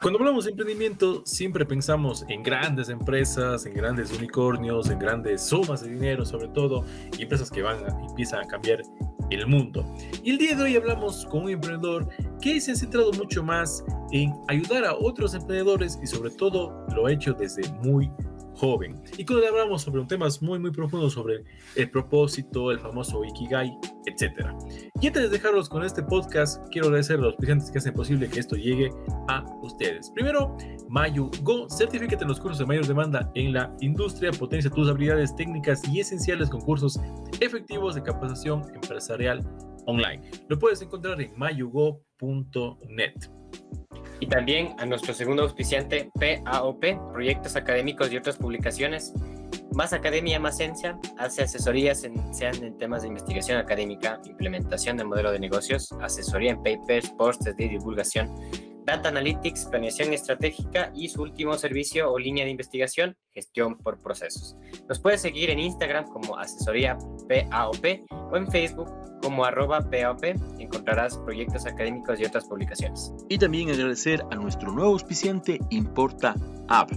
Cuando hablamos de emprendimiento, siempre pensamos en grandes empresas, en grandes unicornios, en grandes sumas de dinero, sobre todo, y empresas que empiezan a cambiar el mundo. Y el día de hoy hablamos con un emprendedor que se ha centrado mucho más en ayudar a otros emprendedores y sobre todo lo ha hecho desde muy joven. Y cuando hablamos sobre temas muy profundos sobre el propósito, el famoso Ikigai, etcétera. Y antes de dejarlos con este podcast, quiero agradecer a los clientes que hacen posible que esto llegue a ustedes. Primero, Mayu Go, certifícate en los cursos de mayor demanda en la industria, potencia tus habilidades técnicas y esenciales con cursos efectivos de capacitación empresarial online. Lo puedes encontrar en mayugo.net. Y también a nuestro segundo auspiciante, PAOP, Proyectos Académicos y otras publicaciones. Más academia, más ciencia, hace asesorías sean en temas de investigación académica, implementación del modelo de negocios, asesoría en papers, posts de divulgación, data analytics, planeación estratégica y su último servicio o línea de investigación, gestión por procesos. Nos puedes seguir en Instagram como asesoría PAOP o en Facebook como @PAOP. Encontrarás proyectos académicos y otras publicaciones. Y también agradecer a nuestro nuevo auspiciante Importa App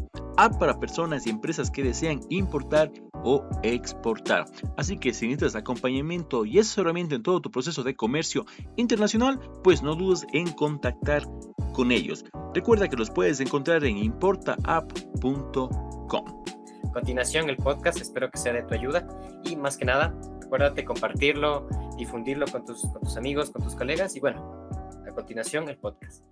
para personas y empresas que desean importar o exportar. Así que si necesitas acompañamiento y asesoramiento en todo tu proceso de comercio internacional, pues no dudes en contactar con ellos. Recuerda que los puedes encontrar en importaapp.com. A continuación, el podcast, espero que sea de tu ayuda y más que nada, acuérdate compartirlo, difundirlo con tus amigos, con tus colegas y bueno, a continuación el podcast.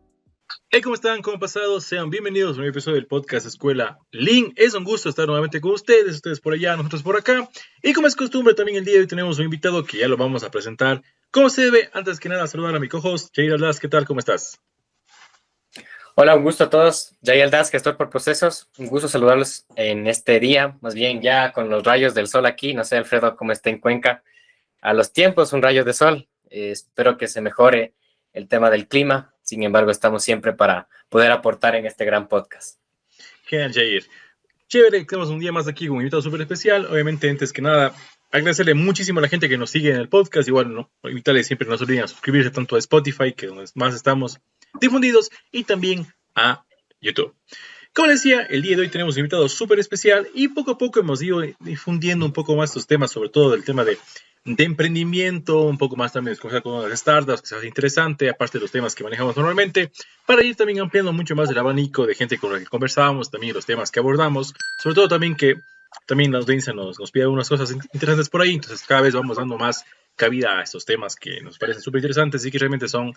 Hey, ¿cómo están? ¿Cómo han pasado? Sean bienvenidos a un nuevo episodio del podcast Escuela Lean. Es un gusto estar nuevamente con ustedes por allá, nosotros por acá. Y como es costumbre, también el día de hoy tenemos un invitado que ya lo vamos a presentar. ¿Cómo se debe? Antes que nada, saludar a mi co-host, Jair Aldaz. ¿Qué tal? ¿Cómo estás? Hola, un gusto a todos. Jair Aldaz, gestor por procesos. Un gusto saludarlos en este día, más bien ya con los rayos del sol aquí. No sé, Alfredo, cómo está en Cuenca. A los tiempos, un rayo de sol. Espero que se mejore el tema del clima. Sin embargo, estamos siempre para poder aportar en este gran podcast. Genial, Jair. Chévere, que tenemos un día más aquí con un invitado súper especial. Obviamente, antes que nada, agradecerle muchísimo a la gente que nos sigue en el podcast. Igual, ¿no? Invitarles siempre no se olviden a suscribirse tanto a Spotify, que es donde más estamos difundidos, y también a YouTube. Como les decía, el día de hoy tenemos un invitado súper especial y poco a poco hemos ido difundiendo un poco más estos temas, sobre todo del tema de emprendimiento, un poco más también con las startups, que se hace interesante, aparte de los temas que manejamos normalmente, para ir también ampliando mucho más el abanico de gente con la que conversamos, también los temas que abordamos, sobre todo también que también la audiencia nos pide algunas cosas interesantes por ahí, entonces cada vez vamos dando más cabida a estos temas que nos parecen súper interesantes y que realmente son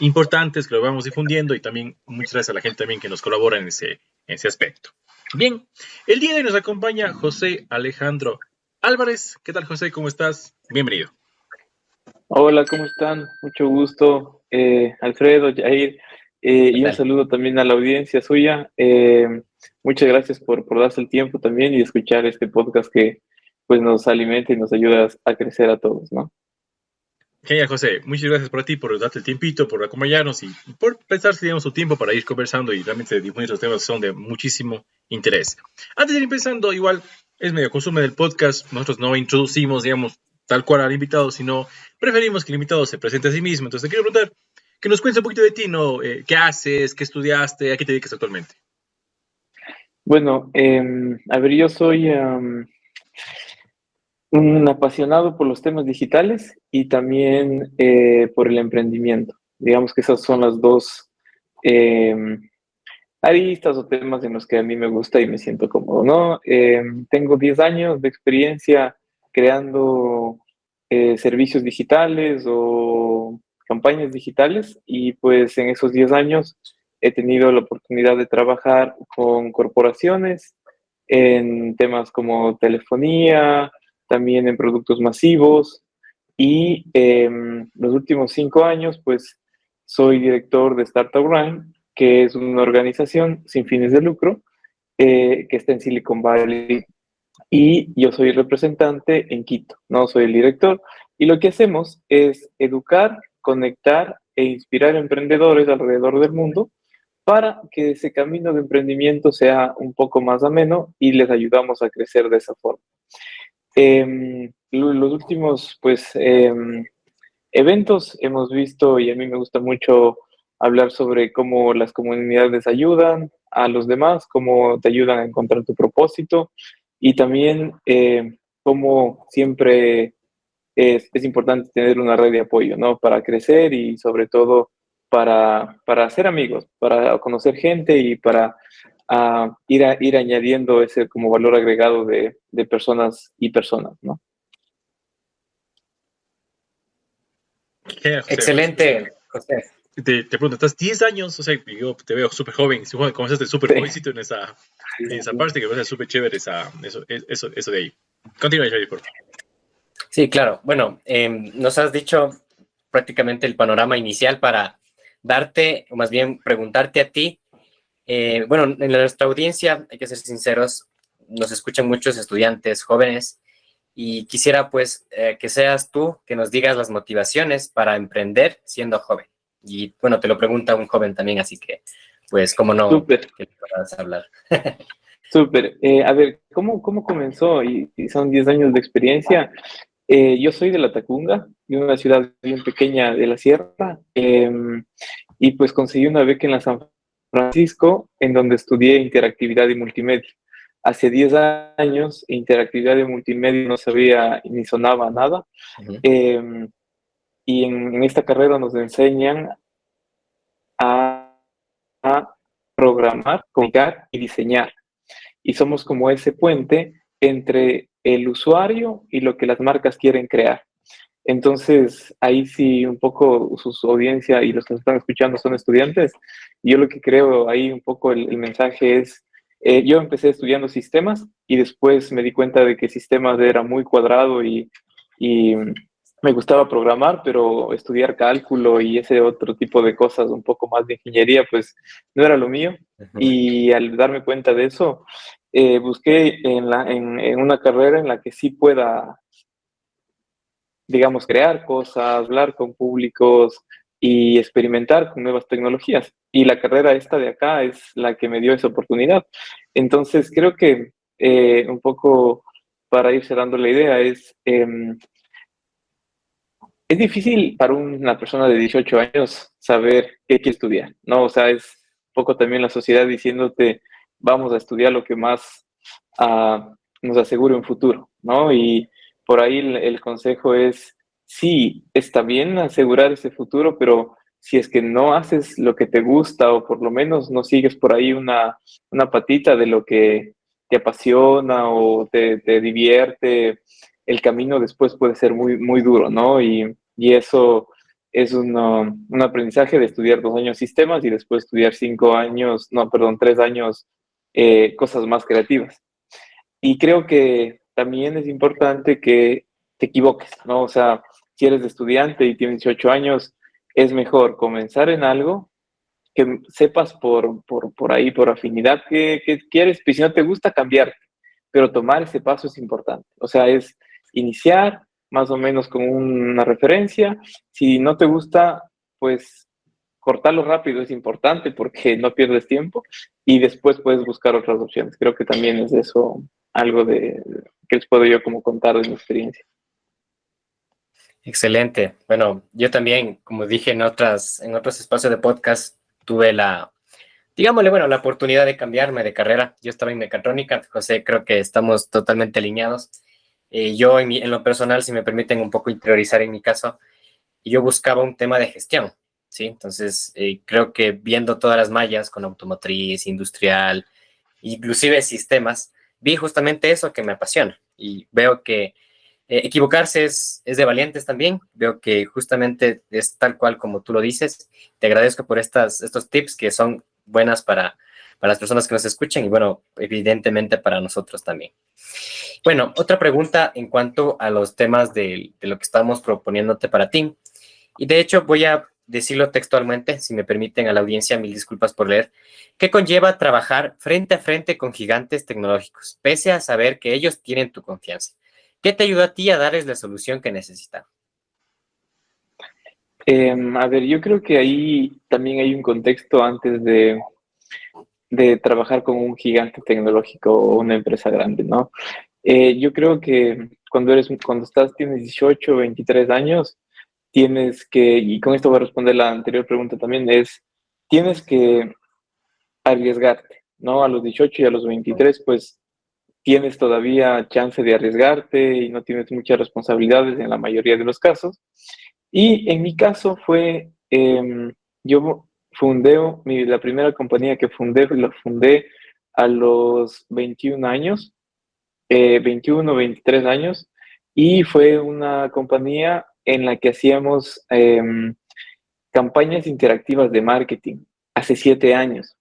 importantes, que lo vamos difundiendo y también muchas gracias a la gente también que nos colabora en ese aspecto. Bien, el día de hoy nos acompaña José Alejandro Álvarez. ¿Qué tal, José? ¿Cómo estás? Bienvenido. Hola, ¿cómo están? Mucho gusto, Alfredo, Jair, y un saludo también a la audiencia suya. Muchas gracias por darse el tiempo también y escuchar este podcast que pues nos alimenta y nos ayuda a crecer a todos, ¿no? Genial, José. Muchas gracias por ti, por darte el tiempito, por acompañarnos y por pensar si tenemos su tiempo para ir conversando y realmente difundir los temas que son de muchísimo interés. Antes de ir empezando, igual es medio costumbre del podcast, nosotros no introducimos, digamos, tal cual al invitado, sino preferimos que el invitado se presente a sí mismo. Entonces te quiero preguntar que nos cuentes un poquito de ti, ¿no? ¿Qué haces? ¿Qué estudiaste? ¿A qué te dedicas actualmente? Bueno, a ver, yo soy un apasionado por los temas digitales y también por el emprendimiento. Digamos que esas son las dos aristas o temas en los que a mí me gusta y me siento cómodo, ¿no? Tengo 10 años de experiencia creando servicios digitales o campañas digitales y pues en esos 10 años he tenido la oportunidad de trabajar con corporaciones en temas como telefonía, también en productos masivos y los últimos 5 años pues soy director de Startup Grind, que es una organización sin fines de lucro que está en Silicon Valley y yo soy el representante en Quito, no soy el director. Y lo que hacemos es educar, conectar e inspirar emprendedores alrededor del mundo para que ese camino de emprendimiento sea un poco más ameno y les ayudamos a crecer de esa forma. Los últimos, pues, eventos hemos visto, y a mí me gusta mucho hablar sobre cómo las comunidades ayudan a los demás, cómo te ayudan a encontrar tu propósito y también cómo siempre es importante tener una red de apoyo, ¿no? Para crecer y sobre todo para hacer amigos, para conocer gente y para ir añadiendo ese como valor agregado de personas y personas, ¿no? Genial, José. Excelente, José. Te pregunto, estás 10 años, o sea, yo te veo súper joven, comenzaste súper Sí. jovencito en esa parte, que va a ser súper chévere eso de ahí. Continúa, Jair, por favor. Sí, claro. Bueno, nos has dicho prácticamente el panorama inicial para darte, o más bien preguntarte a ti. Bueno, en nuestra audiencia, hay que ser sinceros, nos escuchan muchos estudiantes jóvenes y quisiera pues que seas tú que nos digas las motivaciones para emprender siendo joven. Y bueno, te lo pregunta un joven también, así que pues cómo no Súper. que puedas hablar. Súper. A ver, ¿cómo comenzó? Y son 10 años de experiencia. Yo soy de La Tacunga, de una ciudad bien pequeña de la sierra, y pues conseguí una beca en la San Francisco, en donde estudié interactividad y multimedia. Hace 10 años, interactividad y multimedia no sabía ni sonaba nada, Ujú. y en esta carrera nos enseñan a programar, comunicar y diseñar. Y somos como ese puente entre el usuario y lo que las marcas quieren crear. Entonces, ahí sí un poco su audiencia y los que nos están escuchando son estudiantes. Yo lo que creo ahí un poco el mensaje es, yo empecé estudiando sistemas y después me di cuenta de que sistemas era muy cuadrado y me gustaba programar, pero estudiar cálculo y ese otro tipo de cosas, un poco más de ingeniería, pues no era lo mío. Ujú. Y al darme cuenta de eso, busqué en una carrera en la que sí pueda, digamos, crear cosas, hablar con públicos y experimentar con nuevas tecnologías. Y la carrera esta de acá es la que me dio esa oportunidad. Entonces, creo que un poco para ir cerrando la idea es difícil para una persona de 18 años saber qué quiere estudiar, ¿no? O sea, es un poco también la sociedad diciéndote, vamos a estudiar lo que más nos asegure un futuro, ¿no? Y por ahí el consejo es, sí, está bien asegurar ese futuro, pero si es que no haces lo que te gusta o por lo menos no sigues por ahí una patita de lo que te apasiona o te divierte, el camino después puede ser muy, muy duro, ¿no? Y eso es un aprendizaje de estudiar 2 años sistemas y después estudiar 5 años, no, perdón, 3 años cosas más creativas. Y creo que también es importante que te equivoques, ¿no? O sea, si eres estudiante y tienes 18 años, es mejor comenzar en algo que sepas por ahí, por afinidad que quieres, y si no te gusta, cambiar, pero tomar ese paso es importante. O sea, es iniciar más o menos con una referencia. Si no te gusta, pues cortarlo rápido es importante porque no pierdes tiempo y después puedes buscar otras opciones. Creo que también es eso algo que les puedo yo como contar de mi experiencia. Excelente. Bueno, yo también, como dije en otros espacios de podcast, tuve digámosle, bueno, la oportunidad de cambiarme de carrera. Yo estaba en mecatrónica, José, creo que estamos totalmente alineados. Yo, en lo personal, si me permiten un poco interiorizar en mi caso, yo buscaba un tema de gestión, ¿sí? Entonces, creo que viendo todas las mallas con automotriz, industrial, inclusive sistemas, vi justamente eso que me apasiona y veo que equivocarse es de valientes también. Veo que justamente es tal cual como tú lo dices. Te agradezco por estos tips que son buenas para las personas que nos escuchan y bueno, evidentemente para nosotros también. Bueno, otra pregunta en cuanto a los temas de lo que estamos proponiéndote para ti. Y de hecho voy a decirlo textualmente, si me permiten a la audiencia, mil disculpas por leer, ¿qué conlleva trabajar frente a frente con gigantes tecnológicos, pese a saber que ellos tienen tu confianza? ¿Qué te ayuda a ti a darles la solución que necesitan? A ver, yo creo que ahí también hay un contexto antes de trabajar con un gigante tecnológico o una empresa grande, ¿no? Yo creo que tienes 18, 23 años, tienes que, y con esto voy a responder la anterior pregunta también, es tienes que arriesgarte, ¿no? A los 18 y a los 23, pues tienes todavía chance de arriesgarte y no tienes muchas responsabilidades en la mayoría de los casos. Y en mi caso fue, yo fundé, la primera compañía que fundé, la fundé a los 21 años, 21, 23 años, y fue una compañía en la que hacíamos campañas interactivas de marketing hace 7 años.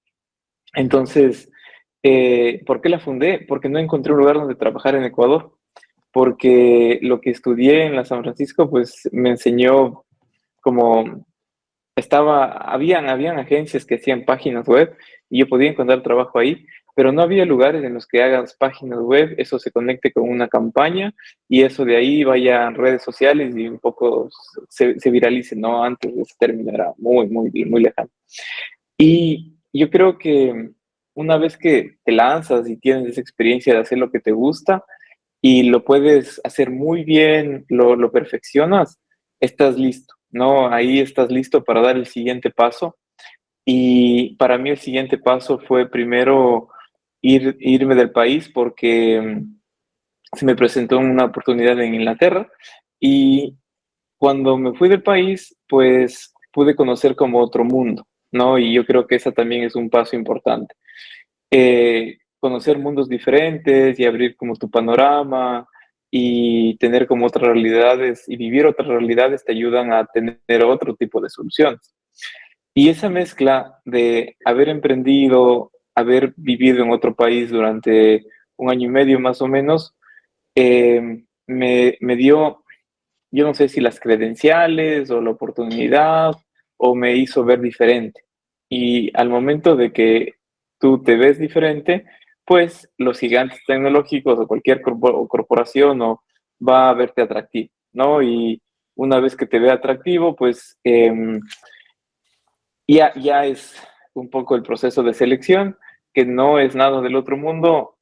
Entonces, ¿por qué la fundé? Porque no encontré un lugar donde trabajar en Ecuador, porque lo que estudié en la San Francisco, pues me enseñó como habían agencias que hacían páginas web y yo podía encontrar trabajo ahí, pero no había lugares en los que hagas páginas web, eso se conecte con una campaña y eso de ahí vaya a redes sociales y un poco se viralice, ¿no? Antes de ese término era muy, muy, muy lejano. Y yo creo que una vez que te lanzas y tienes esa experiencia de hacer lo que te gusta y lo puedes hacer muy bien, lo perfeccionas, estás listo, ¿no? Ahí estás listo para dar el siguiente paso. Y para mí el siguiente paso fue primero irme del país porque se me presentó una oportunidad en Inglaterra y cuando me fui del país, pues pude conocer como otro mundo, ¿no? Y yo creo que ese también es un paso importante. Conocer mundos diferentes y abrir como tu panorama y tener como otras realidades y vivir otras realidades te ayudan a tener otro tipo de soluciones. Y esa mezcla de haber emprendido, haber vivido en otro país durante 1 año y medio más o menos, me dio, yo no sé si las credenciales o la oportunidad o me hizo ver diferente. Y al momento de que tú te ves diferente, pues los gigantes tecnológicos o cualquier corporación va a verte atractivo, ¿no? Y una vez que te ve atractivo, pues ya es un poco el proceso de selección, que no es nada del otro mundo,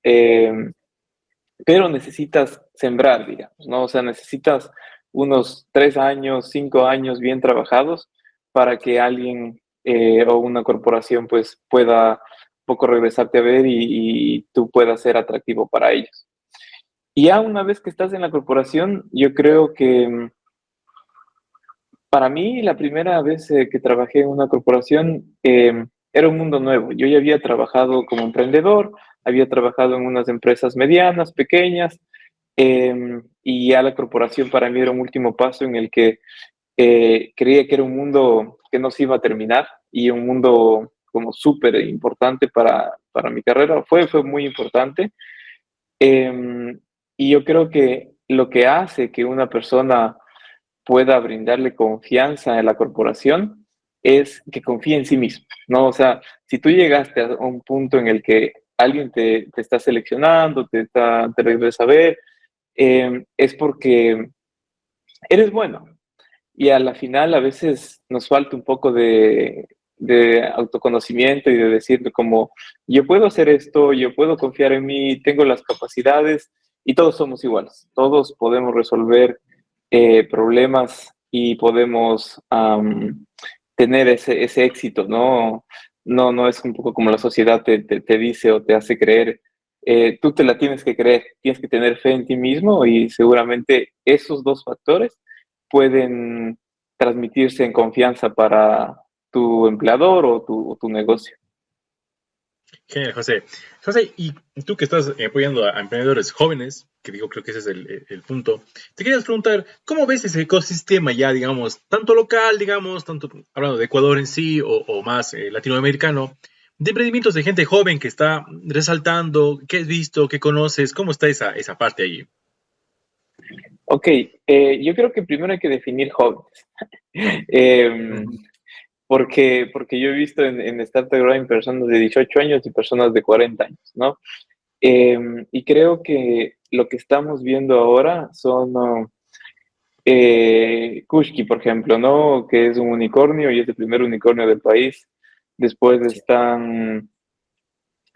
pero necesitas sembrar, digamos, ¿no? O sea, necesitas unos 3 años, 5 años bien trabajados para que alguien o una corporación pues pueda un poco regresarte a ver y tú puedas ser atractivo para ellos. Y ya una vez que estás en la corporación, yo creo que para mí la primera vez que trabajé en una corporación era un mundo nuevo. Yo ya había trabajado como emprendedor, había trabajado en unas empresas medianas, pequeñas, y ya la corporación para mí era un último paso en el que creía que era un mundo que no se iba a terminar y un mundo como súper importante para mi carrera. Fue muy importante. Y yo creo que lo que hace que una persona pueda brindarle confianza a la corporación es que confíe en sí mismo, ¿no? O sea, si tú llegaste a un punto en el que alguien te está seleccionando, te regresa a ver, es porque eres bueno. Y a la final a veces nos falta un poco de autoconocimiento y de decir como, yo puedo hacer esto, yo puedo confiar en mí, tengo las capacidades y todos somos iguales. Todos podemos resolver problemas y podemos tener ese éxito, ¿no? No es un poco como la sociedad te dice o te hace creer. Tú te la tienes que creer, tienes que tener fe en ti mismo y seguramente esos dos factores pueden transmitirse en confianza para tu empleador o tu negocio. Genial, José. José, y tú que estás apoyando a emprendedores jóvenes, que digo, creo que ese es el punto, te quería preguntar, ¿cómo ves ese ecosistema ya, digamos, tanto local, digamos, tanto hablando de Ecuador en sí o más latinoamericano, de emprendimientos de gente joven que está resaltando, qué has visto, qué conoces, cómo está esa parte allí? Ok, yo creo que primero hay que definir jóvenes. Porque yo he visto en Startup Grind personas de 18 años y personas de 40 años, ¿no? Y creo que lo que estamos viendo ahora son Kushki, por ejemplo, ¿no? Que es un unicornio y es el primer unicornio del país. Después están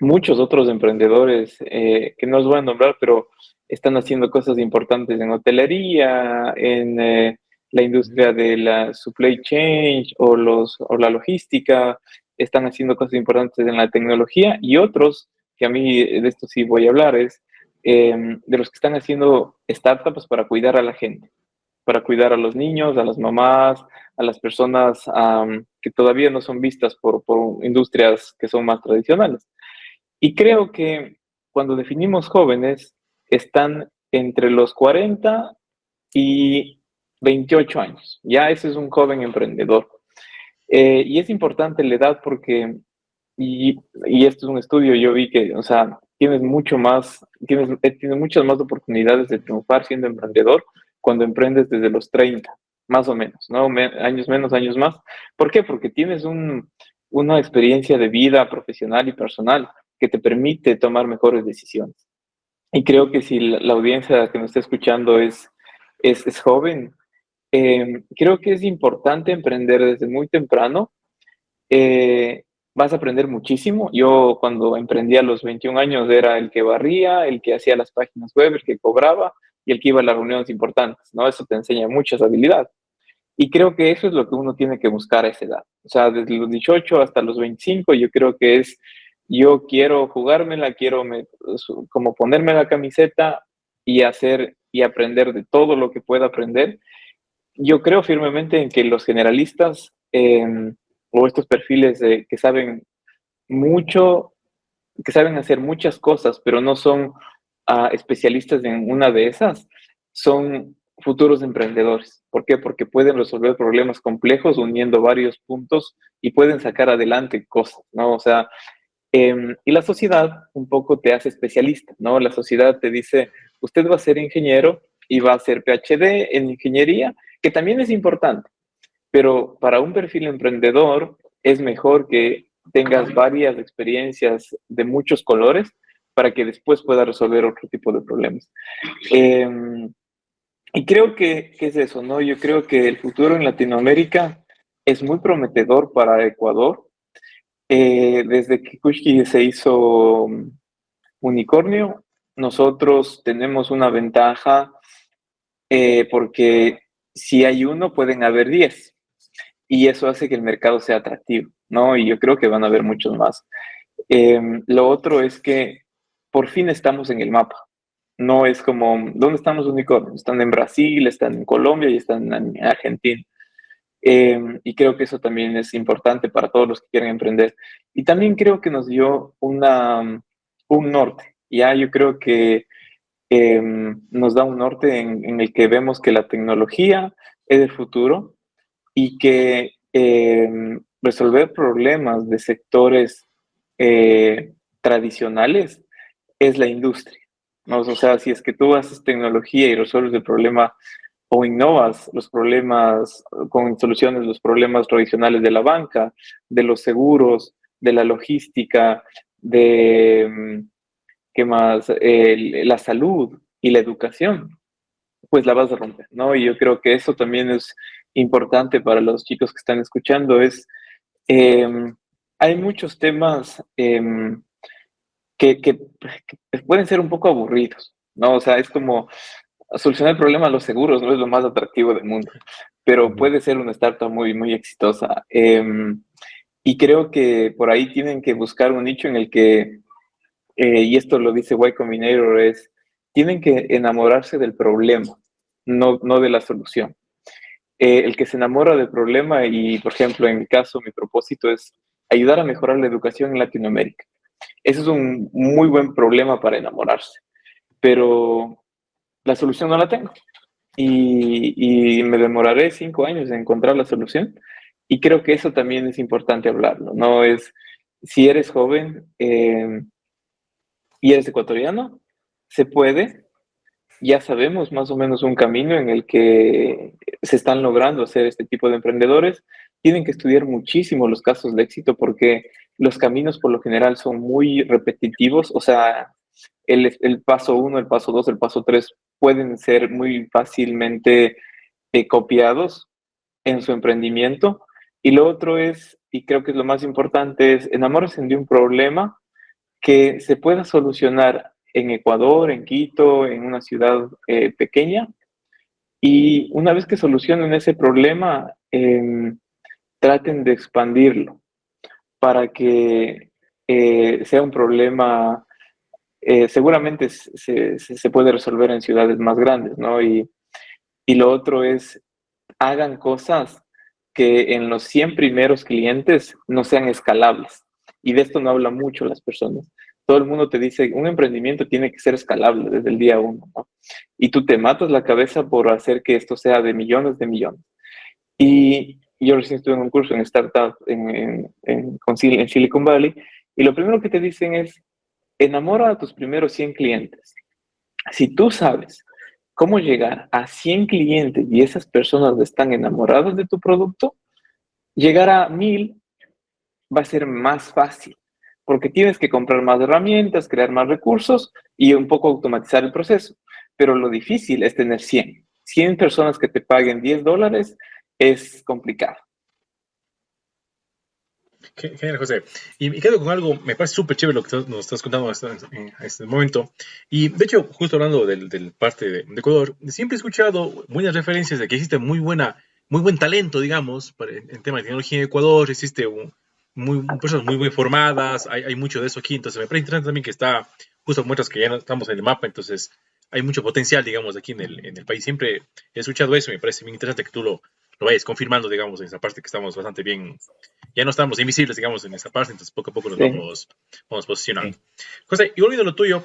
muchos otros emprendedores que no os voy a nombrar, pero están haciendo cosas importantes en hotelería, en la industria de la supply chain o la logística. están haciendo cosas importantes en la tecnología, y otros, que a mí de esto sí voy a hablar, es de los que están haciendo startups para cuidar a la gente, para cuidar a los niños, a las mamás, a las personas que todavía no son vistas por industrias que son más tradicionales. Y creo que cuando definimos jóvenes, están entre los 40 y 28 años. Ya ese es un joven emprendedor. Y es importante la edad porque, y esto es un estudio, yo vi que, o sea, tienes muchas más oportunidades de triunfar siendo emprendedor cuando emprendes desde los 30, más o menos, ¿no? Años menos, años más. ¿Por qué? Porque tienes una experiencia de vida profesional y personal que te permite tomar mejores decisiones. Y creo que si la audiencia que nos está escuchando es joven, creo que es importante emprender desde muy temprano. Vas a aprender muchísimo. Yo cuando emprendí a los 21 años era el que barría, el que hacía las páginas web, el que cobraba y el que iba a las reuniones importantes, ¿no? Eso te enseña muchas habilidades. Y creo que eso es lo que uno tiene que buscar a esa edad. O sea, desde los 18 hasta los 25, yo creo que yo quiero jugármela, como ponerme la camiseta y hacer y aprender de todo lo que pueda aprender. Yo creo firmemente en que los generalistas o estos perfiles que saben mucho, que saben hacer muchas cosas, pero no son especialistas en una de esas, son futuros emprendedores. ¿Por qué? Porque pueden resolver problemas complejos uniendo varios puntos y pueden sacar adelante cosas, ¿no? O sea, y la sociedad un poco te hace especialista, ¿no? La sociedad te dice, usted va a ser ingeniero y va a hacer PhD en ingeniería, que también es importante, pero para un perfil emprendedor es mejor que tengas varias experiencias de muchos colores para que después puedas resolver otro tipo de problemas. Y creo que es eso, ¿no? Yo creo que el futuro en Latinoamérica es muy prometedor para Ecuador. Desde que Kushki se hizo unicornio, nosotros tenemos una ventaja porque si hay uno, pueden haber 10. Y eso hace que el mercado sea atractivo, ¿no? Y yo creo que van a haber muchos más. Lo otro es que por fin estamos en el mapa. No es como, ¿dónde están los unicornios? Están en Brasil, están en Colombia y están en Argentina. Y creo que eso también es importante para todos los que quieren emprender. Y también creo que nos dio un norte. Ya yo creo que nos da un norte en el que vemos que la tecnología es el futuro y que resolver problemas de sectores tradicionales es la industria, ¿no? O sea, si es que tú haces tecnología y resuelves el problema o innovas los problemas con soluciones, los problemas tradicionales de la banca, de los seguros, de la logística, de, ¿qué más? La salud y la educación, pues la vas a romper, ¿no? Y yo creo que eso también es importante para los chicos que están escuchando, eh, hay muchos temas que pueden ser un poco aburridos, ¿no? O sea, es como solucionar el problema de los seguros, no es lo más atractivo del mundo, pero puede ser una startup muy, muy exitosa. Y creo que por ahí tienen que buscar un nicho en el que, y esto lo dice Y Combinator, tienen que enamorarse del problema, no de la solución. El que se enamora del problema, y por ejemplo, en mi caso, mi propósito es ayudar a mejorar la educación en Latinoamérica. Ese es un muy buen problema para enamorarse, pero la solución no la tengo. Y me demoraré 5 años en encontrar la solución. Y creo que eso también es importante hablarlo, ¿no? Si eres joven y eres ecuatoriano, se puede. Ya sabemos más o menos un camino en el que se están logrando hacer este tipo de emprendedores. Tienen que estudiar muchísimo los casos de éxito porque los caminos por lo general son muy repetitivos. O sea, el paso 1, el paso 2, el paso 3 pueden ser muy fácilmente copiados en su emprendimiento. Y lo otro y creo que es lo más importante, es enamorarse de un problema que se pueda solucionar en Ecuador, en Quito, en una ciudad pequeña. Y una vez que solucionen ese problema, traten de expandirlo. para que sea un problema. Seguramente se puede resolver en ciudades más grandes, ¿no? Y lo otro es, hagan cosas que en los 100 primeros clientes no sean escalables. Y de esto no hablan mucho las personas. Todo el mundo te dice, un emprendimiento tiene que ser escalable desde el día uno, ¿no? Y tú te matas la cabeza por hacer que esto sea de millones de millones. Y yo recién estuve en un curso en startup en Silicon Valley, y lo primero que te dicen es, enamora a tus primeros 100 clientes. Si tú sabes cómo llegar a 100 clientes y esas personas están enamoradas de tu producto, llegar a 1000 va a ser más fácil, porque tienes que comprar más herramientas, crear más recursos y un poco automatizar el proceso. Pero lo difícil es tener 100. 100 personas que te paguen $10 es complicado. Genial, José. Y me quedo con algo, me parece súper chévere lo que nos estás contando en este momento. Y de hecho, justo hablando del parte de Ecuador, siempre he escuchado buenas referencias de que existe muy buen talento, digamos, en tema de tecnología en Ecuador. Existe personas muy bien formadas, hay mucho de eso aquí. Entonces, me parece interesante también que está, justo muestras que ya no estamos en el mapa, entonces hay mucho potencial, digamos, aquí en el país. Siempre he escuchado eso y me parece bien interesante que tú lo vayas confirmando, digamos, en esa parte que estamos bastante bien, ya no estamos invisibles, digamos, en esa parte, entonces poco a poco nos Sí. vamos posicionando. José, y volviendo a lo tuyo,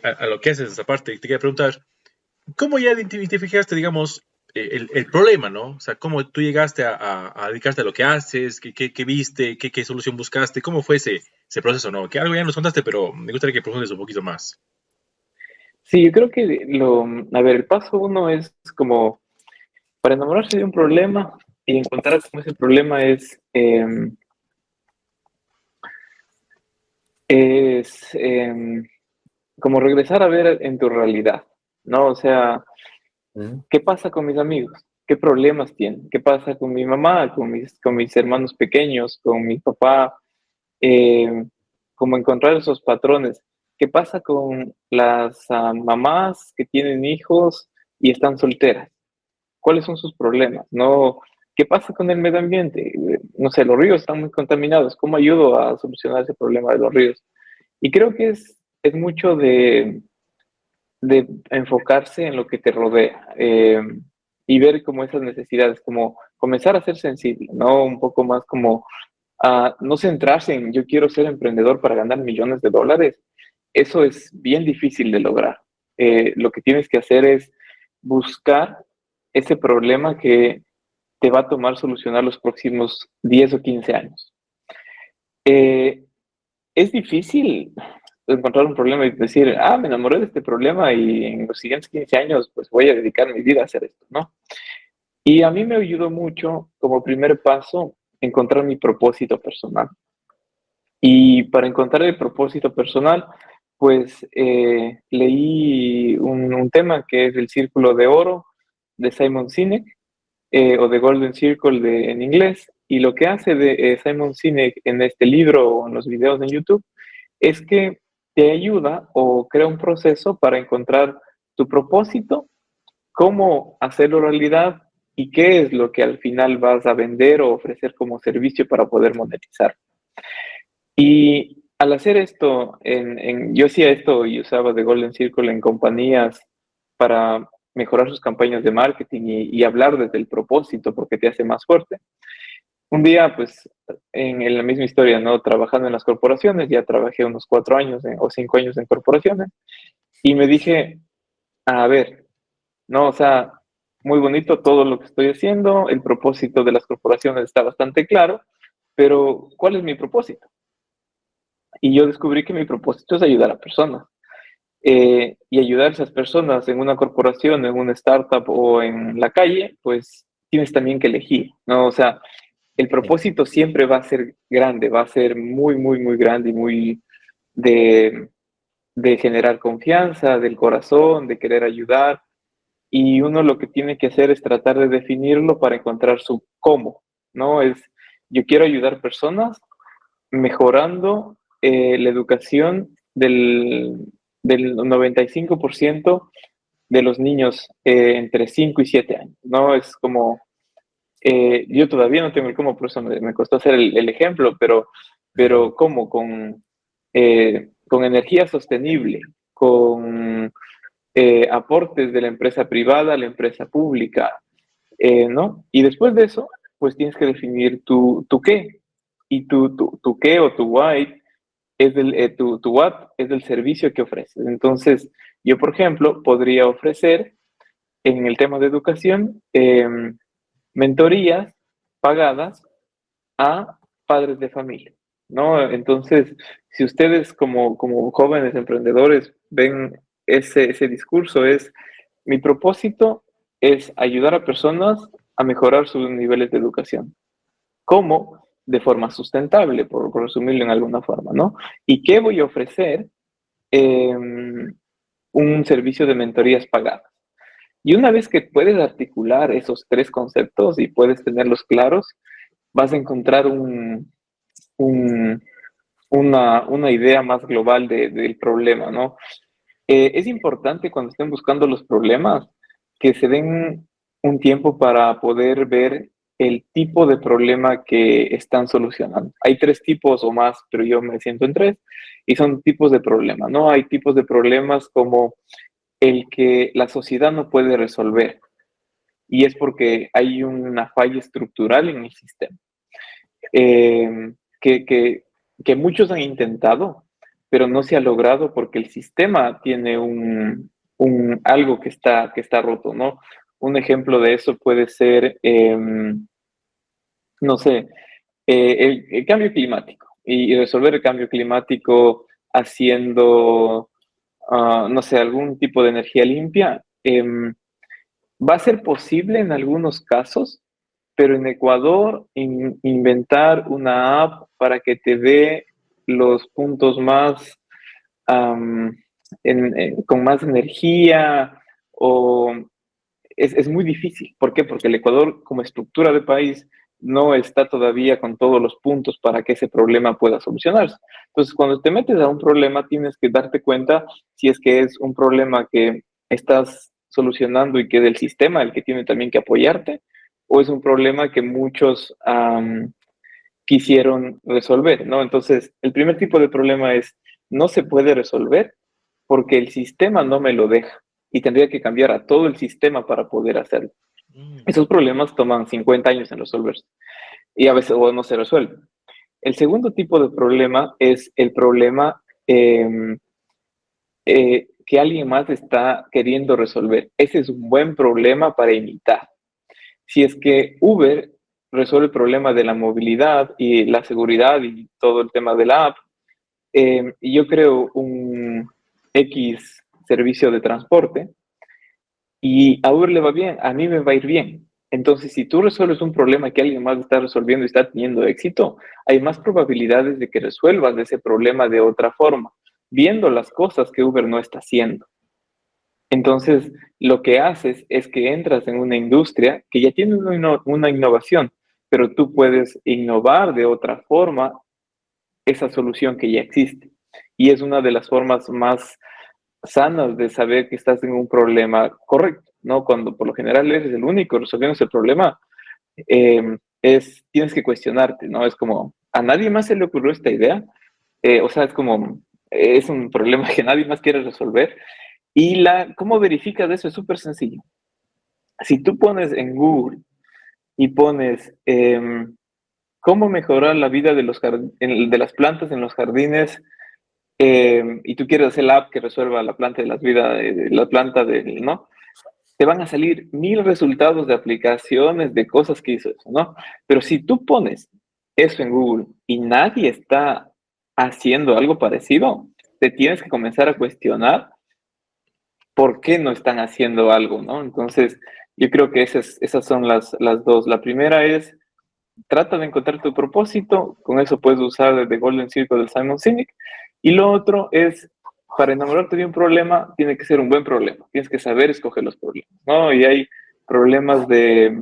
a lo que haces esa parte, te quería preguntar, ¿cómo ya identificaste, digamos, el problema, ¿no? O sea, ¿cómo tú llegaste a dedicarte a lo que haces? ¿Qué viste? ¿Qué solución buscaste? ¿Cómo fue ese proceso, no? Que algo ya nos contaste, pero me gustaría que profundes un poquito más. Sí, yo creo que a ver, el paso uno es como para enamorarse de un problema y encontrar cómo ese problema es como regresar a ver en tu realidad, ¿no? O sea, ¿qué pasa con mis amigos? ¿Qué problemas tienen? ¿Qué pasa con mi mamá, con mis hermanos pequeños, con mi papá? Eh, Como encontrar esos patrones. ¿Qué pasa con las mamás que tienen hijos y están solteras? ¿Cuáles son sus problemas? No, ¿qué pasa con el medio ambiente? No sé, los ríos están muy contaminados. ¿Cómo ayudo a solucionar ese problema de los ríos? Y creo que es mucho de enfocarse en lo que te rodea y ver como esas necesidades, como comenzar a ser sensible, ¿no? Un poco más como no centrarse en yo quiero ser emprendedor para ganar millones de dólares. Eso es bien difícil de lograr. Lo que tienes que hacer es buscar ese problema que te va a tomar solucionar los próximos 10 o 15 años. Eh, es difícil encontrar un problema y decir, me enamoré de este problema y en los siguientes 15 años pues voy a dedicar mi vida a hacer esto, ¿no? Y a mí me ayudó mucho como primer paso encontrar mi propósito personal. Y para encontrar el propósito personal, pues leí un tema que es el Círculo de Oro de Simon Sinek, o The Golden Circle en inglés. Y lo que hace Simon Sinek en este libro o en los videos en YouTube es que te ayuda o crea un proceso para encontrar tu propósito, cómo hacerlo realidad y qué es lo que al final vas a vender o ofrecer como servicio para poder monetizar. Y al hacer esto, yo hacía esto y usaba The Golden Circle en compañías para mejorar sus campañas de marketing y hablar desde el propósito porque te hace más fuerte. Un día, pues, en la misma historia, ¿no? Trabajando en las corporaciones, ya trabajé unos 4 años o 5 años en corporaciones, y me dije, a ver, no, o sea, muy bonito todo lo que estoy haciendo, el propósito de las corporaciones está bastante claro, pero ¿cuál es mi propósito? Y yo descubrí que mi propósito es ayudar a personas. Y ayudar a esas personas en una corporación, en una startup o en la calle, pues tienes también que elegir, ¿no? O sea, el propósito siempre va a ser grande, va a ser muy, muy, muy grande y muy de, de generar confianza, del corazón, de querer ayudar. Y uno lo que tiene que hacer es tratar de definirlo para encontrar su cómo, ¿no? Yo quiero ayudar personas mejorando la educación del 95% de los niños entre 5 y 7 años, ¿no? Es como Yo todavía no tengo el cómo, por eso me costó hacer el ejemplo, pero ¿cómo? Con energía sostenible, con aportes de la empresa privada a la empresa pública, ¿no? Y después de eso, pues tienes que definir tu qué. Y tu qué o tu why tu what es el servicio que ofreces. Entonces, yo, por ejemplo, podría ofrecer en el tema de educación mentorías pagadas a padres de familia, ¿no? Entonces, si ustedes como jóvenes emprendedores ven ese discurso, mi propósito es ayudar a personas a mejorar sus niveles de educación. ¿Cómo? De forma sustentable, por resumirlo en alguna forma, ¿no? ¿Y qué voy a ofrecer? Un servicio de mentorías pagadas. Y una vez que puedes articular esos tres conceptos y puedes tenerlos claros, vas a encontrar una idea más global del problema, ¿no? Es importante cuando estén buscando los problemas que se den un tiempo para poder ver el tipo de problema que están solucionando. Hay tres tipos o más, pero yo me siento en tres, y son tipos de problema, ¿no? Hay tipos de problemas como el que la sociedad no puede resolver, y es porque hay una falla estructural en el sistema, eh, que, que, que muchos han intentado, pero no se ha logrado porque el sistema tiene algo que está roto, ¿no? Un ejemplo de eso puede ser, no sé, el cambio climático y resolver el cambio climático haciendo, no sé, algún tipo de energía limpia. Va a ser posible en algunos casos, pero en Ecuador inventar una app para que te dé los puntos más con más energía o es muy difícil. ¿Por qué? Porque el Ecuador como estructura de país no está todavía con todos los puntos para que ese problema pueda solucionarse. Entonces, cuando te metes a un problema, tienes que darte cuenta si es que es un problema que estás solucionando y que es el sistema el que tiene también que apoyarte, o es un problema que muchos quisieron resolver, ¿no? Entonces, el primer tipo de problema es, no se puede resolver porque el sistema no me lo deja y tendría que cambiar a todo el sistema para poder hacerlo. Esos problemas toman 50 años en resolverse y a veces o no se resuelven. El segundo tipo de problema es el problema que alguien más está queriendo resolver. Ese es un buen problema para imitar. Si es que Uber resuelve el problema de la movilidad y la seguridad y todo el tema de la app, y yo creo un X servicio de transporte y a Uber le va bien, a mí me va a ir bien. Entonces, si tú resuelves un problema que alguien más está resolviendo y está teniendo éxito, hay más probabilidades de que resuelvas ese problema de otra forma, viendo las cosas que Uber no está haciendo. Entonces, lo que haces es que entras en una industria que ya tiene una innovación, pero tú puedes innovar de otra forma esa solución que ya existe. Y es una de las formas más sanas de saber que estás en un problema correcto, ¿no? Cuando por lo general eres el único resolviendo ese problema, tienes que cuestionarte, ¿no? Es como, ¿a nadie más se le ocurrió esta idea? O sea, es un problema que nadie más quiere resolver. Y ¿cómo verificas eso? Es súper sencillo. Si tú pones en Google y pones cómo mejorar la vida de las plantas en los jardines, y tú quieres hacer la app que resuelva la planta de la planta ¿no? Te van a salir 1000 resultados de aplicaciones, de cosas que hizo eso, ¿no? Pero si tú pones eso en Google y nadie está haciendo algo parecido, te tienes que comenzar a cuestionar por qué no están haciendo algo, ¿no? Entonces, yo creo que esas son las dos. La primera es, trata de encontrar tu propósito, con eso puedes usar el The Golden Circle de Simon Sinek, y lo otro es, para enamorarte de un problema, tiene que ser un buen problema, tienes que saber escoger los problemas, ¿no? Y hay problemas de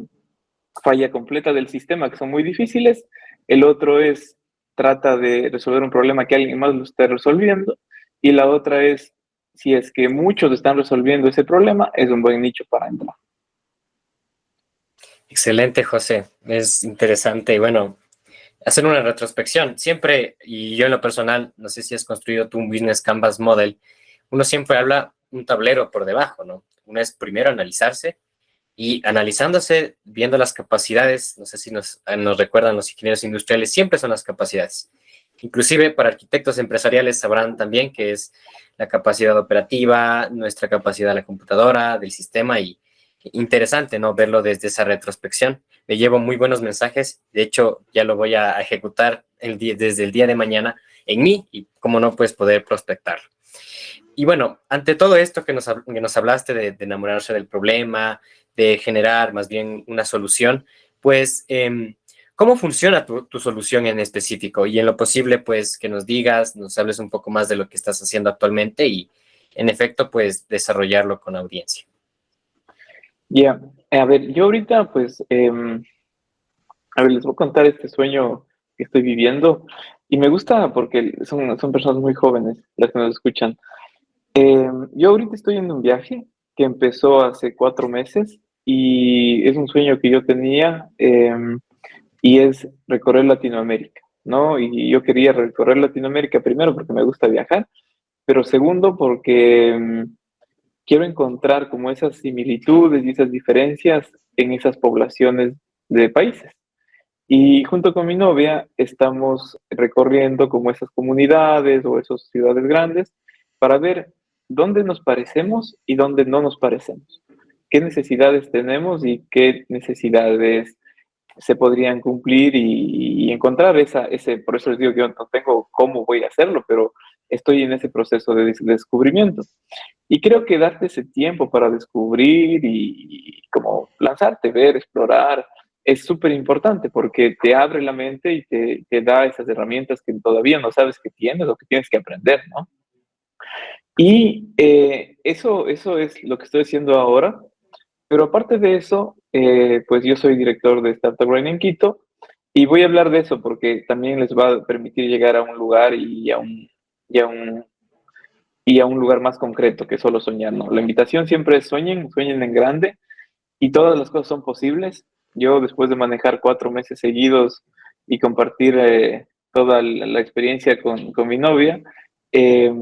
falla completa del sistema que son muy difíciles, el otro es, trata de resolver un problema que alguien más lo esté resolviendo, y la otra es, si es que muchos están resolviendo ese problema, es un buen nicho para entrar. Excelente, José. Es interesante y bueno, hacer una retrospección. Siempre, y yo en lo personal, no sé si has construido tú un Business Canvas Model, uno siempre habla un tablero por debajo, ¿no? Uno es primero analizarse y analizándose, viendo las capacidades, no sé si nos recuerdan los ingenieros industriales, siempre son las capacidades. Inclusive para arquitectos empresariales sabrán también que es la capacidad operativa, nuestra capacidad de la computadora, del sistema y interesante, ¿no? Verlo desde esa retrospección. Me llevo muy buenos mensajes, de hecho ya lo voy a ejecutar desde el día de mañana en mí y cómo no, pues poder prospectar. Y bueno, ante todo esto que nos hablaste de enamorarse del problema, de generar más bien una solución, pues, ¿cómo funciona tu solución en específico? Y en lo posible, pues, que nos digas, nos hables un poco más de lo que estás haciendo actualmente y, en efecto, pues, desarrollarlo con audiencia. Ya, a ver, yo ahorita, pues, a ver, les voy a contar este sueño que estoy viviendo y me gusta porque son personas muy jóvenes las que nos escuchan. Yo ahorita estoy en un viaje que empezó hace 4 meses y es un sueño que yo tenía y es recorrer Latinoamérica, ¿no? Y yo quería recorrer Latinoamérica primero porque me gusta viajar, pero segundo porque quiero encontrar como esas similitudes y esas diferencias en esas poblaciones de países. Y junto con mi novia estamos recorriendo como esas comunidades o esas ciudades grandes para ver dónde nos parecemos y dónde no nos parecemos. Qué necesidades tenemos y qué necesidades se podrían cumplir y encontrar por eso les digo que yo no tengo cómo voy a hacerlo, pero estoy en ese proceso de descubrimiento. Y creo que darte ese tiempo para descubrir y como lanzarte, ver, explorar, es súper importante porque te abre la mente y te da esas herramientas que todavía no sabes que tienes o que tienes que aprender, ¿no? Y eso es lo que estoy haciendo ahora. Pero aparte de eso, pues yo soy director de Startup Grind en Quito y voy a hablar de eso porque también les va a permitir llegar a un lugar y a un, y a un lugar más concreto que solo soñar, ¿no? La invitación siempre es sueñen, sueñen en grande y todas las cosas son posibles. Yo después de manejar 4 meses seguidos y compartir toda la experiencia con mi novia, eh,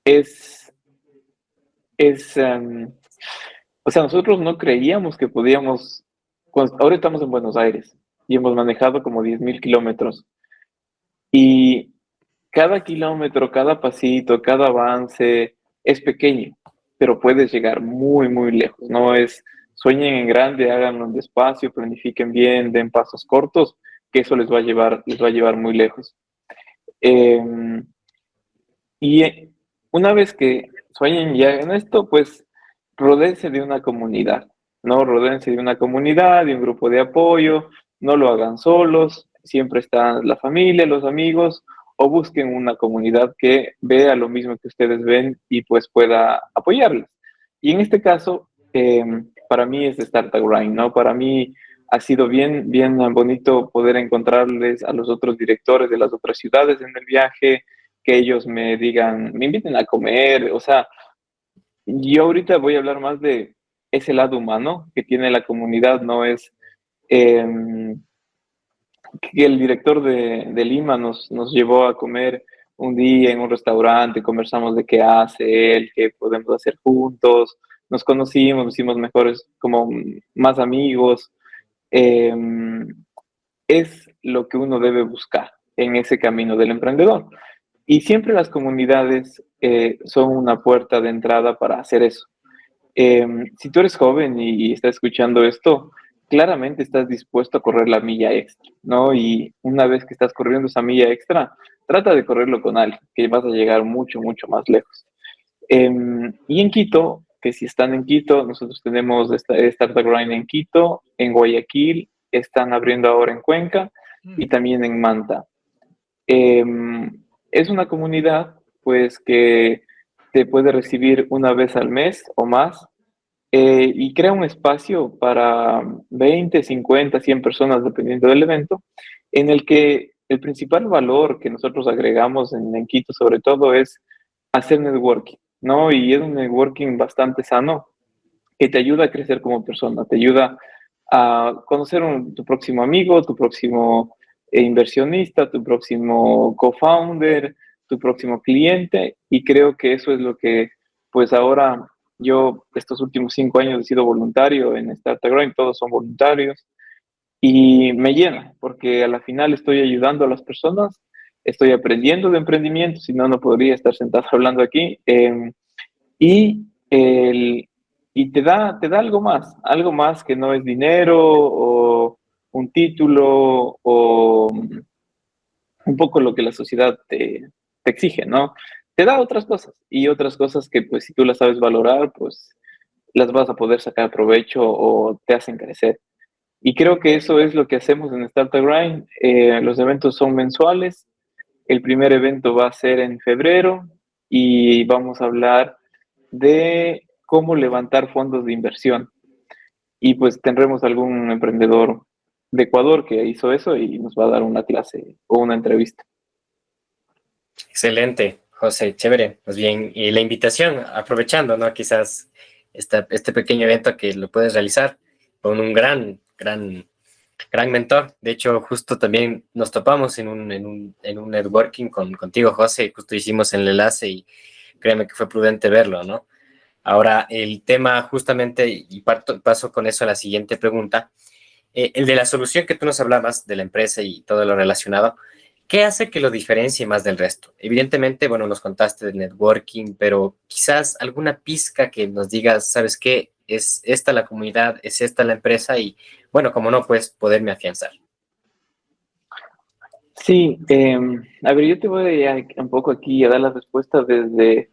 es, es o sea, nosotros no creíamos que podíamos, ahora estamos en Buenos Aires y hemos manejado como 10.000 kilómetros y cada kilómetro, cada pasito, cada avance es pequeño, pero puedes llegar muy, muy lejos. No es, sueñen en grande, háganlo despacio, planifiquen bien, den pasos cortos, que eso les va a llevar muy lejos. Eh, y una vez que sueñen ya en esto, pues rodéense de una comunidad, ¿no? Rodéense de una comunidad, de un grupo de apoyo, no lo hagan solos, siempre están la familia, los amigos, o busquen una comunidad que vea lo mismo que ustedes ven y pues pueda apoyarles. Y en este caso, para mí es Startup Grind, ¿no? Para mí ha sido bien, bien bonito poder encontrarles a los otros directores de las otras ciudades en el viaje, que ellos me digan, me inviten a comer, o sea, yo ahorita voy a hablar más de ese lado humano que tiene la comunidad, no es eh, que el director de Lima nos llevó a comer un día en un restaurante, conversamos de qué hace él, qué podemos hacer juntos, nos conocimos, nos hicimos mejores, como más amigos. Eh, es lo que uno debe buscar en ese camino del emprendedor. Y siempre las comunidades son una puerta de entrada para hacer eso. Si tú eres joven y estás escuchando esto, claramente estás dispuesto a correr la milla extra, ¿no? Y una vez que estás corriendo esa milla extra, trata de correrlo con alguien, que vas a llegar mucho, mucho más lejos. Y en Quito, que si están en Quito, nosotros tenemos Startup Grind en Quito, en Guayaquil, están abriendo ahora en Cuenca y también en Manta. Eh, es una comunidad, pues, que te puede recibir una vez al mes o más y crea un espacio para 20, 50, 100 personas, dependiendo del evento, en el que el principal valor que nosotros agregamos en Quito, sobre todo, es hacer networking, ¿no? Y es un networking bastante sano, que te ayuda a crecer como persona, te ayuda a conocer tu próximo amigo, tu próximo inversionista, tu próximo co-founder, tu próximo cliente, y creo que eso es lo que, pues ahora yo estos últimos 5 años he sido voluntario en Startup Grind, todos son voluntarios, y me llena, porque a la final estoy ayudando a las personas, estoy aprendiendo de emprendimiento, si no, no podría estar sentado hablando aquí, y, el, y te da algo más que no es dinero o un título o un poco lo que la sociedad te exige, ¿no? Te da otras cosas y otras cosas que pues si tú las sabes valorar, pues las vas a poder sacar provecho o te hacen crecer. Y creo que eso es lo que hacemos en Startup Grind. Los eventos son mensuales. El primer evento va a ser en febrero y vamos a hablar de cómo levantar fondos de inversión. Y pues tendremos algún emprendedor de Ecuador que hizo eso y nos va a dar una clase o una entrevista. Excelente, José, chévere. Pues bien, y la invitación, aprovechando, ¿no? Quizás este pequeño evento que lo puedes realizar con un gran mentor. De hecho, justo también nos topamos en un networking contigo, José, justo hicimos el enlace y créeme que fue prudente verlo, ¿no? Ahora, el tema justamente, y paso con eso a la siguiente pregunta, el de la solución que tú nos hablabas de la empresa y todo lo relacionado, ¿qué hace que lo diferencie más del resto? Evidentemente, bueno, nos contaste del networking, pero quizás alguna pizca que nos digas, ¿sabes qué? Es esta la comunidad, es esta la empresa y, bueno, como no, pues poderme afianzar. Sí, a ver, yo te voy a un poco aquí a dar la respuesta desde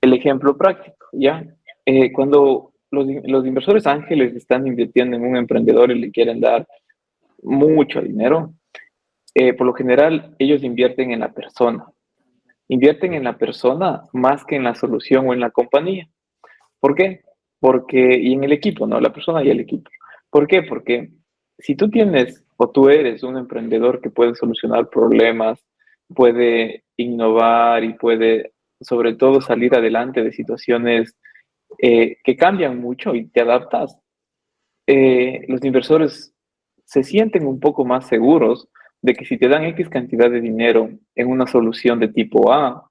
el ejemplo práctico, ¿ya? Cuando los inversores ángeles están invirtiendo en un emprendedor y le quieren dar mucho dinero, por lo general ellos invierten en la persona más que en la solución o en la compañía. ¿Por qué? Y en el equipo, ¿no? La persona y el equipo. ¿Por qué? Porque si tú tienes o tú eres un emprendedor que puede solucionar problemas, puede innovar y puede sobre todo salir adelante de situaciones que cambian mucho y te adaptas, los inversores se sienten un poco más seguros de que si te dan X cantidad de dinero en una solución de tipo A,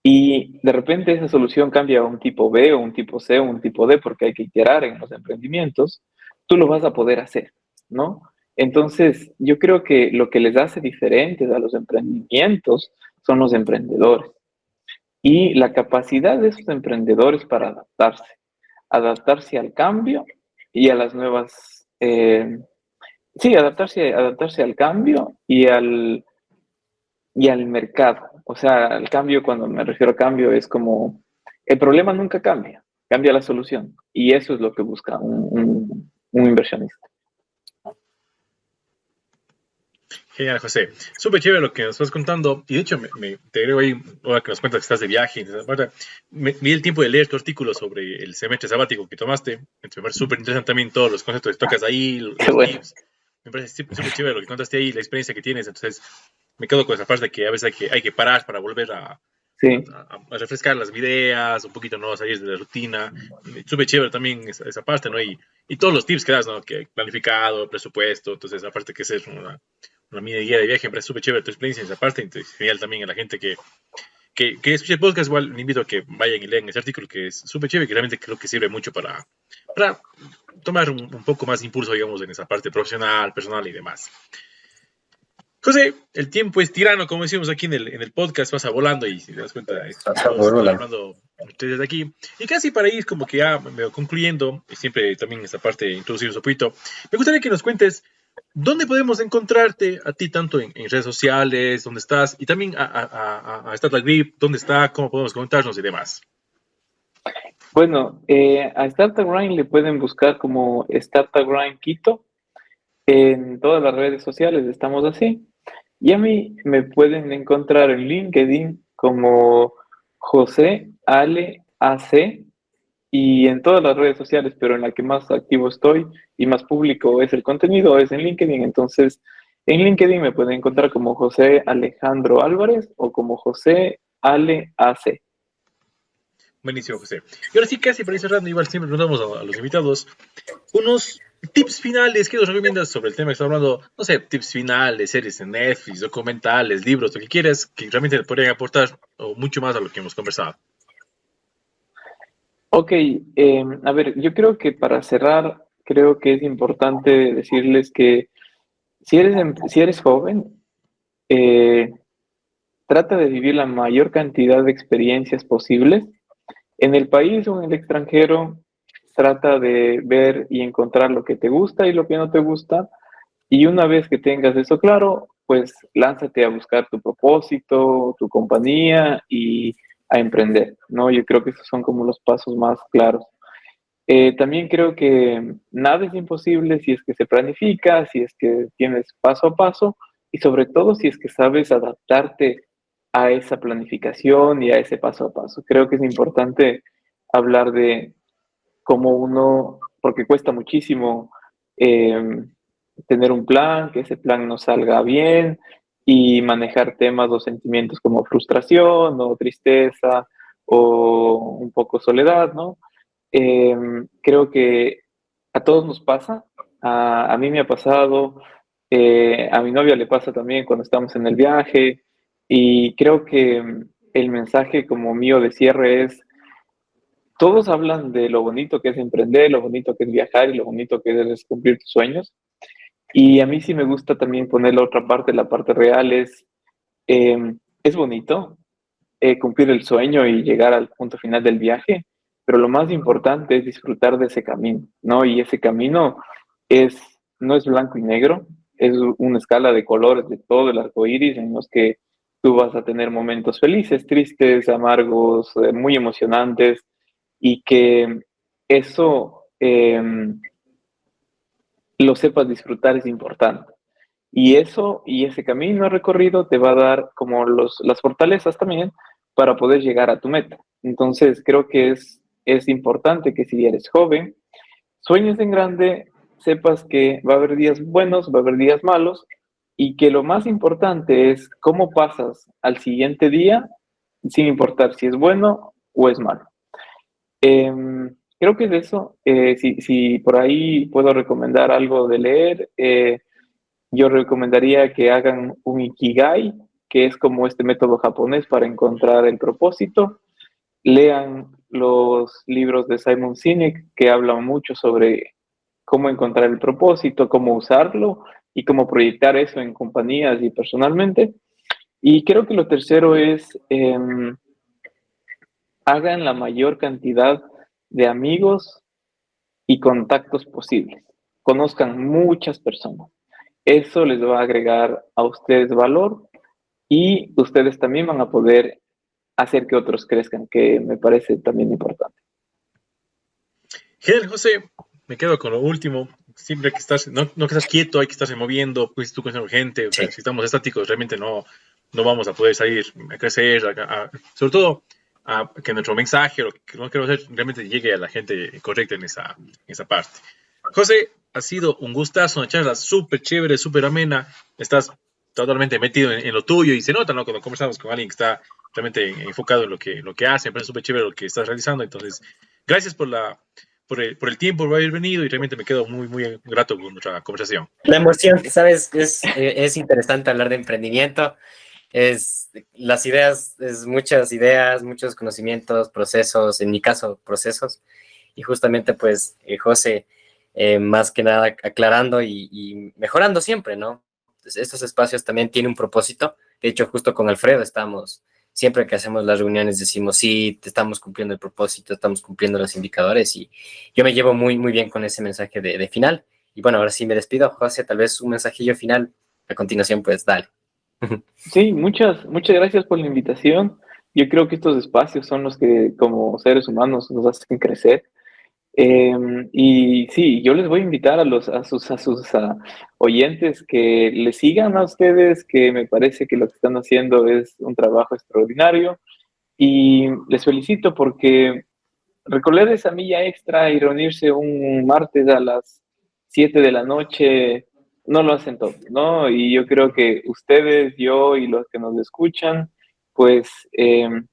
y de repente esa solución cambia a un tipo B o un tipo C o un tipo D porque hay que iterar en los emprendimientos, tú lo vas a poder hacer, ¿no? Entonces, yo creo que lo que les hace diferentes a los emprendimientos son los emprendedores y la capacidad de esos emprendedores para adaptarse al cambio y a las nuevas, sí, adaptarse al cambio y al mercado. O sea, el cambio, cuando me refiero a cambio, es como el problema nunca cambia, cambia la solución. Y eso es lo que busca un inversionista. Genial, José. Súper chévere lo que nos estás contando. Y de hecho, te agrego ahí, ahora que nos cuentas que estás de viaje, me di el tiempo de leer tu artículo sobre el semestre sabático que tomaste. Me parece súper interesante también todos los conceptos que tocas ahí, los Bueno. tips. Me parece súper chévere lo que contaste ahí, la experiencia que tienes. Entonces, me quedo con esa parte de que a veces hay que parar para volver Sí, a refrescar las ideas, un poquito no salir de la rutina. Súper chévere también esa parte, ¿no? Y todos los tips que das, ¿no? Que planificado, presupuesto, entonces aparte que ser una mini guía de viaje, me parece súper chévere tu experiencia en esa parte, entonces genial también a la gente que escuche el podcast, igual le invito a que vayan y lean ese artículo que es súper chévere, que realmente creo que sirve mucho para tomar un poco más de impulso, digamos, en esa parte profesional, personal y demás. José, el tiempo es tirano, como decimos aquí en el podcast, pasa volando y si te das cuenta, estamos hablando ustedes de aquí. Y casi para ir como que ya me voy concluyendo, y siempre también esta parte de introducir un poquito, me gustaría que nos cuentes dónde podemos encontrarte a ti, tanto en redes sociales, dónde estás, y también a Startup Grip, dónde está, cómo podemos contarnos y demás. bueno, a Startup Grind le pueden buscar como Startup Grind Quito. En todas las redes sociales estamos así. Y a mí me pueden encontrar en LinkedIn como José Ale AC y en todas las redes sociales, pero en la que más activo estoy y más público es el contenido, es en LinkedIn. Entonces, en LinkedIn me pueden encontrar como José Alejandro Álvarez o como José Ale AC. Buenísimo, José. Y ahora sí, casi para ir cerrando, igual siempre preguntamos a los invitados unos tips finales que nos recomiendas sobre el tema que estamos hablando. No sé, tips finales, series en Netflix, documentales, libros, lo que quieras, que realmente le podrían aportar o mucho más a lo que hemos conversado. Ok, a ver, yo creo que para cerrar, creo que es importante decirles que si eres joven, eh, trata de vivir la mayor cantidad de experiencias posibles en el país o en el extranjero. Trata de ver y encontrar lo que te gusta y lo que no te gusta. Y una vez que tengas eso claro, pues lánzate a buscar tu propósito, tu compañía y a emprender, ¿no? Yo creo que esos son como los pasos más claros. También creo que nada es imposible si es que se planifica, si es que tienes paso a paso y sobre todo si es que sabes adaptarte a esa planificación y a ese paso a paso. Creo que es importante hablar de cómo uno, porque cuesta muchísimo eh, tener un plan, que ese plan no salga bien y manejar temas o sentimientos como frustración o tristeza o un poco soledad, ¿no? Eh, Creo que a todos nos pasa, a mí me ha pasado, a mi novia le pasa también cuando estamos en el viaje y creo que el mensaje como mío de cierre es, todos hablan de lo bonito que es emprender, lo bonito que es viajar y lo bonito que es cumplir tus sueños y a mí sí me gusta también poner la otra parte, la parte real es bonito, cumplir el sueño y llegar al punto final del viaje, pero lo más importante es disfrutar de ese camino, ¿no? Y ese camino es, no es blanco y negro, es una escala de colores de todo el arco iris en los que tú vas a tener momentos felices, tristes, amargos, muy emocionantes, y que eso lo sepas disfrutar es importante. Y eso y ese camino recorrido te va a dar como las fortalezas también para poder llegar a tu meta. Entonces, creo que es importante que si eres joven, sueñes en grande, sepas que va a haber días buenos, va a haber días malos, y que lo más importante es cómo pasas al siguiente día, sin importar si es bueno o es malo. Creo que es eso. Si por ahí puedo recomendar algo de leer, yo recomendaría que hagan un Ikigai, que es como este método japonés para encontrar el propósito. Lean los libros de Simon Sinek, que hablan mucho sobre cómo encontrar el propósito, cómo usarlo y cómo proyectar eso en compañías y personalmente. Y creo que lo tercero es hagan la mayor cantidad de amigos y contactos posibles. Conozcan muchas personas. Eso les va a agregar a ustedes valor y ustedes también van a poder hacer que otros crezcan, que me parece también importante. Genial, José, me quedo con lo último. Siempre que estás, no que estás quieto, hay que estarse moviendo, pues tú con gente, o sea, Sí. si estamos estáticos, realmente no vamos a poder salir a crecer, sobre todo a que nuestro mensaje, lo que no queremos hacer, realmente llegue a la gente correcta en esa parte. José, ha sido un gustazo, una charla súper chévere, súper amena. Estás totalmente metido en lo tuyo y se nota, ¿no? Cuando conversamos con alguien que está realmente enfocado en lo que hace, me parece súper chévere lo que estás realizando. Entonces, gracias por el tiempo, por haber venido y realmente me quedo muy, muy grato con nuestra conversación. La emoción, ¿sabes? Es interesante hablar de emprendimiento. Las ideas, es muchas ideas, muchos conocimientos, procesos, en mi caso, procesos. Y justamente, pues, José, más que nada aclarando y mejorando siempre, ¿no? Pues estos espacios también tienen un propósito. De hecho, justo con Alfredo estamos, siempre que hacemos las reuniones decimos, sí, estamos cumpliendo el propósito, estamos cumpliendo los indicadores y yo me llevo muy, muy bien con ese mensaje de final. Y bueno, ahora sí me despido, José, tal vez un mensajillo final. A continuación, pues, dale. Sí, muchas gracias por la invitación. Yo creo que estos espacios son los que como seres humanos nos hacen crecer. Y sí, yo les voy a invitar a sus oyentes que les sigan a ustedes, que me parece que lo que están haciendo es un trabajo extraordinario. Y les felicito porque recorrer esa milla extra y reunirse un martes a las 7 de la noche no lo hacen todos, ¿no? Y yo creo que ustedes, yo y los que nos escuchan, pues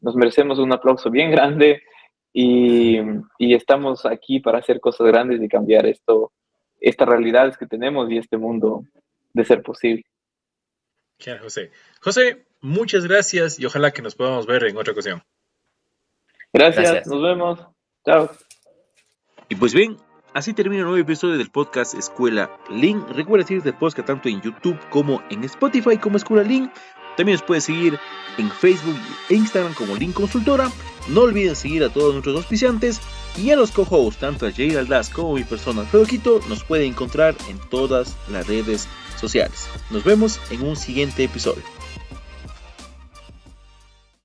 nos merecemos un aplauso bien grande y estamos aquí para hacer cosas grandes y cambiar estas realidades que tenemos y este mundo de ser posible. Genial, José. José, muchas gracias y ojalá que nos podamos ver en otra ocasión. Gracias. Nos vemos. Chao. Y pues bien, así termina un nuevo episodio del podcast Escuela Lean. Recuerda seguirte el podcast tanto en YouTube como en Spotify como Escuela Lean. También nos puedes seguir en Facebook e Instagram como Lean Consultora. No olviden seguir a todos nuestros auspiciantes y a los co-hosts, tanto a Jair Aldaz como mi persona Alfredo Quito, nos pueden encontrar en todas las redes sociales. Nos vemos en un siguiente episodio.